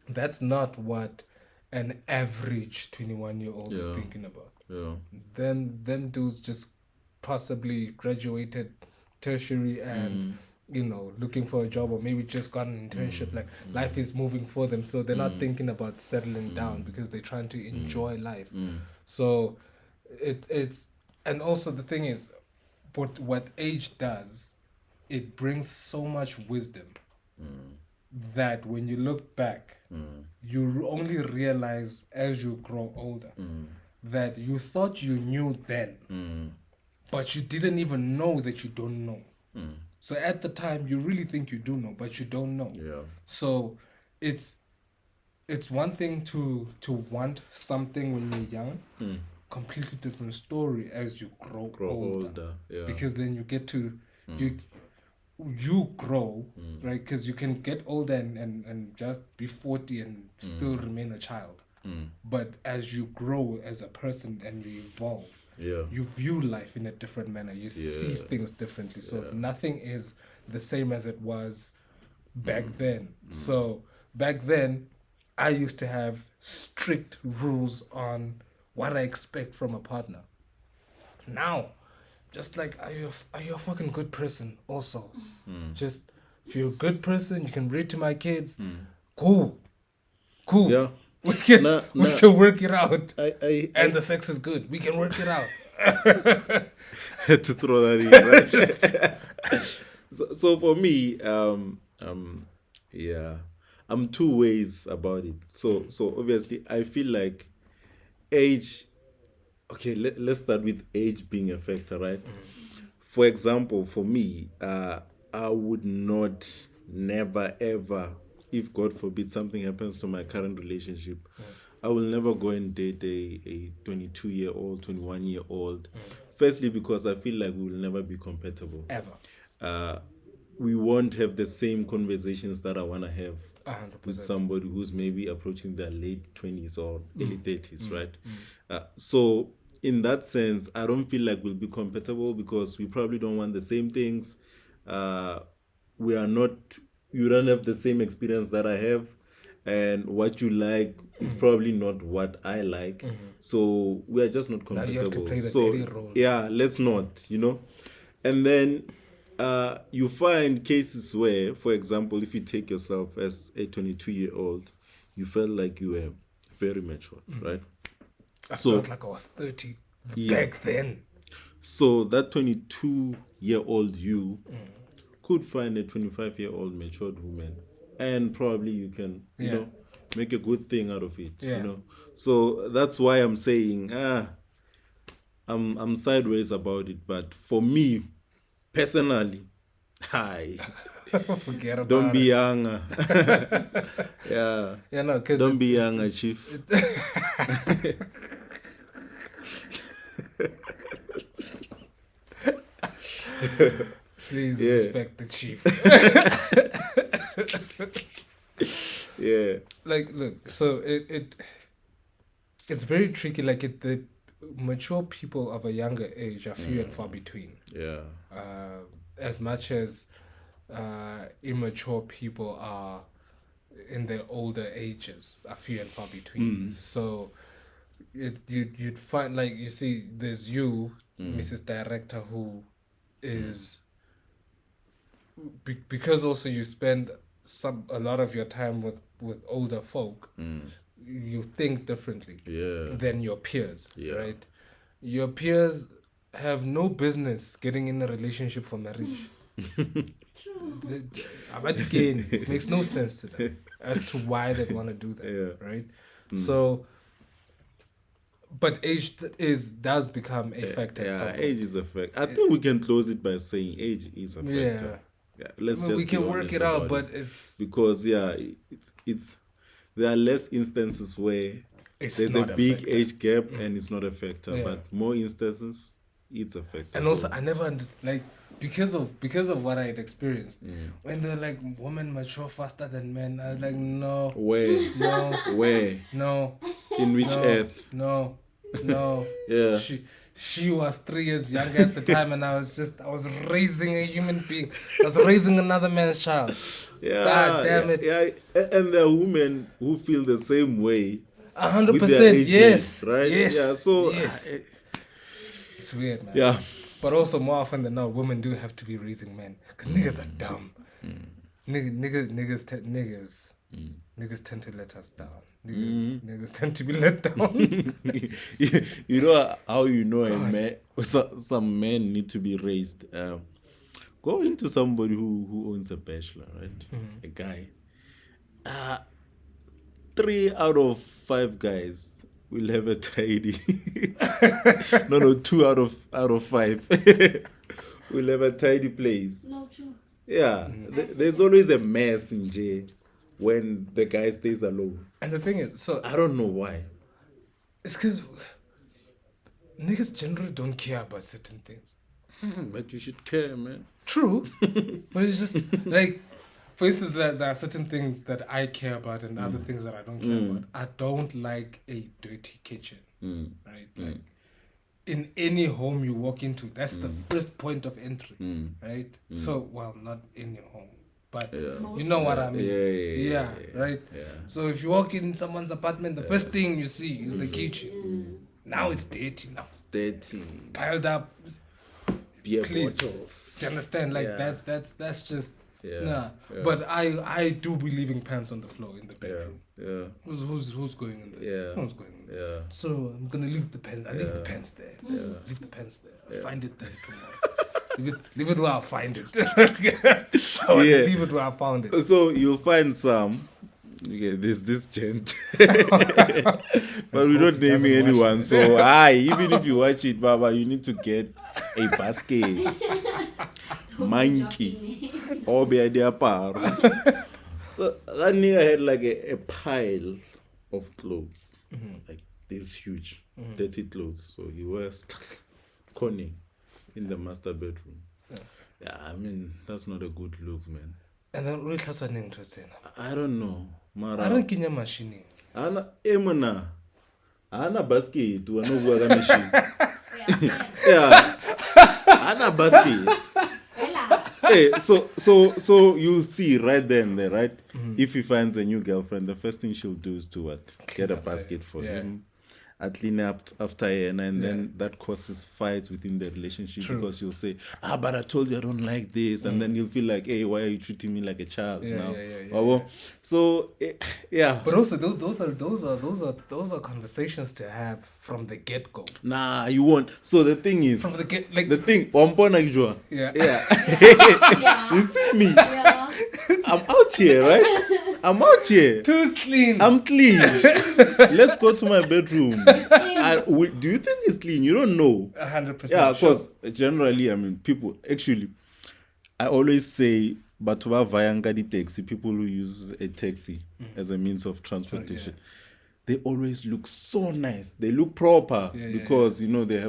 that's not what an average 21-year-old is thinking about. Yeah. Then them dudes just possibly graduated tertiary and looking for a job, or maybe just got an internship. Like life is moving for them, so they're not thinking about settling down because they're trying to enjoy life. So it's and also the thing is, what age does, it brings so much wisdom that when you look back, you only realize as you grow older that you thought you knew then, but you didn't even know that you don't know. So at the time, you really think you do know, but you don't know. Yeah. So it's one thing to want something when you're young. Completely different story as you grow older. Yeah. Because then you get to you grow, right? Because you can get older and just be 40 and still remain a child. But as you grow as a person and you evolve, you view life in a different manner. You see things differently. So nothing is the same as it was back then. So back then, I used to have strict rules on what I expect from a partner. Now, just like, are you a fucking good person? Also, just if you're a good person, you can read to my kids. Cool. Yeah. We can work it out. And the sex is good. We can work it out. had to throw that in, right? So for me, I'm two ways about it. So obviously, I feel like age. Okay, let's start with age being a factor, right? For example, for me, I would never, ever, if God forbid something happens to my current relationship, I will never go and date a 22-year-old, 21-year-old. Firstly, because I feel like we will never be compatible. Ever. We won't have the same conversations that I want to have 100%. with somebody who's maybe approaching their late 20s or early 30s, right? So in that sense, I don't feel like we'll be compatible because we probably don't want the same things. You don't have the same experience that I have, and what you like is probably not what I like. So we are just not compatible. Now you have to play the so daddy role. Yeah, let's not, And then you find cases where, for example, if you take yourself as a 22-year-old, you felt like you were very mature, right? I felt like I was 30 back then. So that 22-year-old you could find a 25-year-old matured woman, and probably you can, make a good thing out of it. So that's why I'm saying, I'm sideways about it. But for me, personally, forget about don't be it. younger. Because don't be younger, chief. Please respect the chief. Like, look, so it's very tricky. Like, the mature people of a younger age are few and far between. As much as immature people are in their older ages are few and far between. So you'd find, like, you see, there's you, Mrs. Director, who is because also you spend a lot of your time with older folk. You think differently than your peers, right? Your peers have no business getting in a relationship for marriage. Again, it makes no sense to them as to why they want to do that, right? So, but age does become a factor. Age is a factor. I think we can close it by saying age is a factor. Let's just we can work it out, but it's because it's there are less instances where there's a big age gap and it's not a factor, but more instances it's a factor. And also, I never understood, like, because of what I had experienced when they're like, women mature faster than men. I was like, no. Where? No. Where? No. In which earth? No. Yeah. She was 3 years younger at the time, and I was raising a human being. I was raising another man's child. Yeah. God damn it. Yeah. And there are women who feel the same way. 100%. Yes. Mates, right? Yes. Yeah. So yes. It's weird, man. Yeah. But also more often than not, women do have to be raising men because niggas are dumb. Niggas tend to let us down. Niggas tend to be let down. You know how you know a man? Some men need to be raised. Go into somebody who owns a bachelor, right? A guy. 3 out of 5 guys will have a tidy. No, 2 out of 5 will have a tidy place. No, true. Yeah, there's always a mess in jail when the guy stays alone. And the thing is, so I don't know why. it's because niggas generally don't care about certain things. But you should care, man. True, but it's just like, for instance, there are certain things that I care about and other things that I don't care about. I don't like a dirty kitchen, right? Like in any home you walk into, that's the first point of entry, right? So, well, not any home, but you know what I mean. Yeah, right? Yeah. So if you walk in someone's apartment, the first thing you see is the kitchen. Now it's dirty. Now it's Dirty. piled up. Beer Please. bottles. Do you understand? Like Yeah. that's just Yeah. nah. Yeah. But I do be leaving pants on the floor in the bedroom. Yeah. Who's going in there? Yeah. Who's going in there? Yeah. So I'm gonna leave the pants. I leave the pants there. Leave the pants there. I'll find it then tomorrow. leave it where I find it. Leave it where I found it. So you'll find some. Yeah, there's this gent. But we're not he doesn't naming watch anyone. it. So even if you watch it, Baba, you need to get a basket. Monkey. Or be idea par. So that nigga had like a pile of clothes. Like this huge, dirty clothes. So he was conning in the master bedroom. Yeah, I mean, that's not a good look, man. And then we catch an interest in. I don't know. Mara. I don't kinya machine. Ana emona. Ana basket. Tu ano buaga machine. Yeah. Yeah. Ana basket. Ella. Hey, so you'll see right then, there, right? If he finds a new girlfriend, the first thing she'll do is to what? Get a after basket her. for Yeah. him. Clean up after her, and then that causes fights within the relationship. True. Because she'll say, but I told you I don't like this, and then you'll feel like, hey, why are you treating me like a child now? Yeah. So yeah. But also those are conversations to have from the get go. Nah, you won't. So the thing is, From the get like the thing, Wampona Ijua. yeah. Yeah. You see me? Yeah. I'm out here, right? I'm out here. Too clean. I'm clean. Let's go to my bedroom. It's clean. Do you think it's clean? You don't know. 100%. Yeah, because generally, I mean, people actually, I always say, but vayanga di taxi, people who use a taxi as a means of transportation, they always look so nice. They look proper because you know they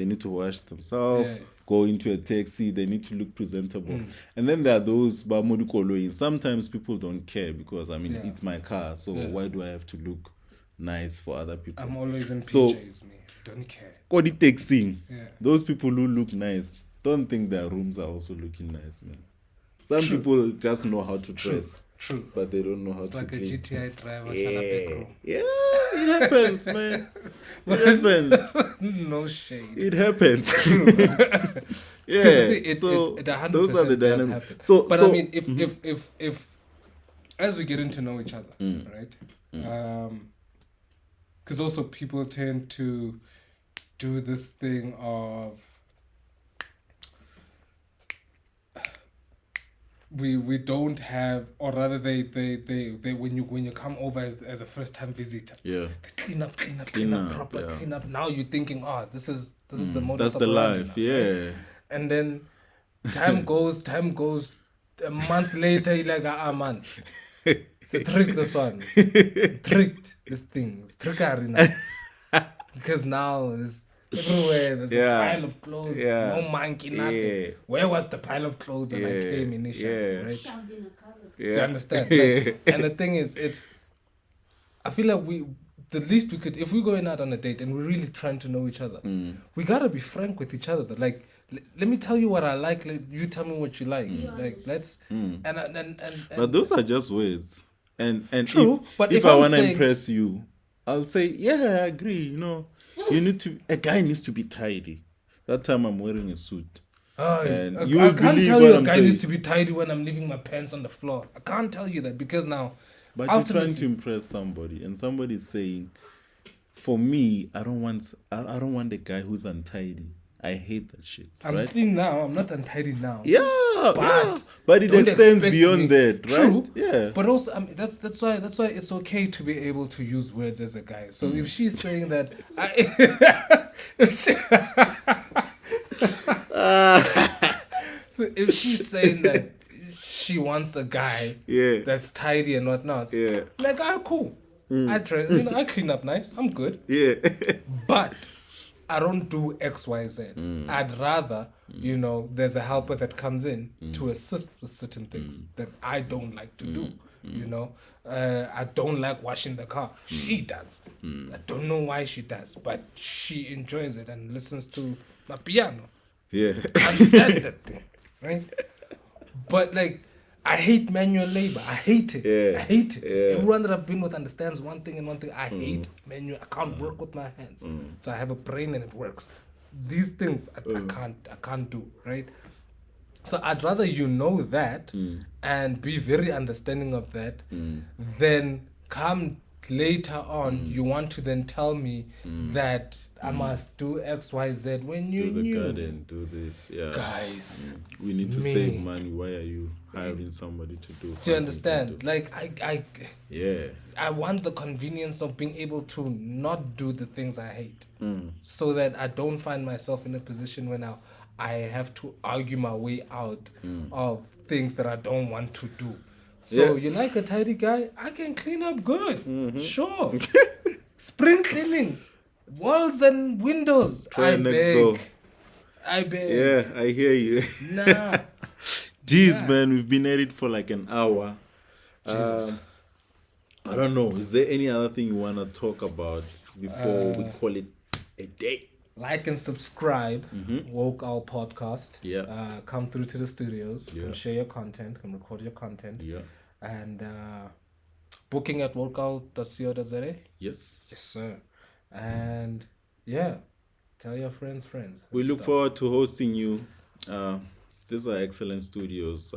need to wash themselves. Yeah. Go into a taxi, they need to look presentable. And then there are those bamodukoloin. Sometimes people don't care because I mean it's my car, so why do I have to look nice for other people? I'm always in So- PJs, me. Don't care. Kodi taxi. Yeah. Those people who look nice don't think their rooms are also looking nice, man. Some people just know how to dress, True. but they don't know how It's to like a clean. GTI driver. Yeah, it happens, man. It happens. No shade. It happens. Yeah. It So 100% those are the does dynamics. happen. So, But so, I mean, if as we get to know each other, right? Because also people tend to do this thing of we don't have, or rather they when you come over as a first time visitor, yeah, they clean up proper, yeah. clean up. Now you're thinking, this is the modus that's the operandi life. now, Yeah. right? And then time goes. A month later, you're like, man, it's a trick. This one, tricked this thing. It's trickery now. Because now it's everywhere. There's a pile of clothes. Yeah. No monkey, nothing. Yeah. Where was the pile of clothes when I came initially? Yeah. Right? Shoved in a cupboard. Do you understand? Like, and the thing is, I feel like the least we could, if we're going out on a date and we're really trying to know each other, we gotta be frank with each other. Like, let me tell you what I like. You tell me what you like. Like, let's and But those are just words. And True, but if if I I'm want to saying- impress you, I'll say, yeah, I agree. You know, a guy needs to be tidy. That time I'm wearing a suit. And I you will can't believe tell what you a I'm guy saying. needs to be tidy when I'm leaving my pants on the floor. I can't tell you that because now, But you're trying ultimately, to impress somebody, and somebody's saying, "For me, I don't want a guy who's untidy. I hate that shit." I'm right? clean now. I'm not untidy now. Yeah, but it don't extends expect beyond me- that, right? True. Yeah. But also, that's why it's okay to be able to use words as a guy. So if she's saying that, so if she's saying that she wants a guy Yeah. that's tidy and whatnot, Yeah. like, cool. I try, I clean up nice. I'm good. Yeah. But I don't do X, Y, Z. I'd rather, there's a helper that comes in to assist with certain things that I don't like to do. I don't like washing the car. She does. I don't know why she does, but she enjoys it and listens to my piano. Yeah. Can't stand that thing, right? But like, I hate manual labor. I hate it. Yeah. I hate it. Yeah. Everyone that I've been with understands one thing and one thing. I hate manual. I can't work with my hands. So I have a brain and it works. These things I can't do, right? So I'd rather know that and be very understanding of that than come later on you want to then tell me that I must do X, Y, Z when you Do the knew. garden, do this. Yeah. Guys, We need to me. save money. Why are you hiring somebody to do do you something understand? to Like Yeah. I want the convenience of being able to not do the things I hate, so that I don't find myself in a position where now I have to argue my way out of things that I don't want to do. So Yeah. you like a tidy guy? I can clean up good, sure. Spring cleaning, walls and windows. Try I next beg. door. I beg. Yeah, I hear you. Nah. Jeez, man, we've been at it for like an hour. Jesus. I don't know. Is there any other thing you want to talk about before we call it a day? Like and subscribe, Woke Owl Podcast. Yeah. Come through to the studios. Yeah. Come share your content. Come record your content. Yeah. And booking at wokeowl.co.za. Yes. Yes, sir. And yeah, tell your friends. We and look stuff. forward to hosting you. These are excellent studios.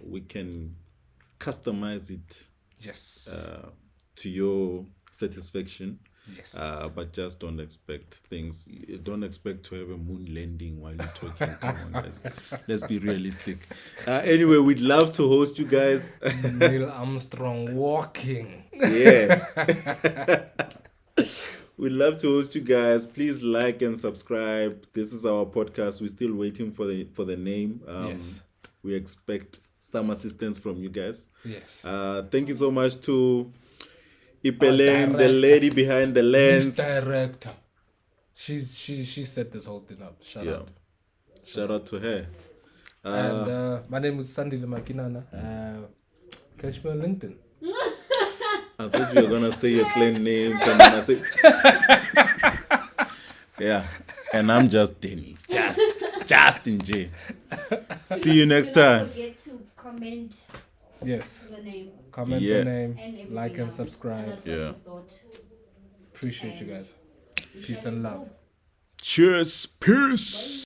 We can customize it Yes. to your satisfaction. Yes. But just don't expect things. Don't expect to have a moon landing while you're talking. Come on, guys. Let's be realistic. Anyway, we'd love to host you guys. Neil Armstrong walking. Yeah. We'd love to host you guys. Please like and subscribe. This is our podcast. We're still waiting for the name. Yes. We expect some assistance from you guys. Yes. Thank you so much to Ipeleng, the director. lady behind the lens. Miss Director. She set this whole thing up. Shout Yeah. out. Shout out to her. And my name is Sandile Makinana. Catch me on LinkedIn. I thought you were gonna say your clan names, and then I say, yeah. And I'm just Denny, just in J. See you next Do not time. forget to comment Yes. the name Comment Yeah. the name, and everything like and else. subscribe. Tell us Yeah. what you thought. Appreciate you guys. We Peace shall and improve. love. Cheers, peace.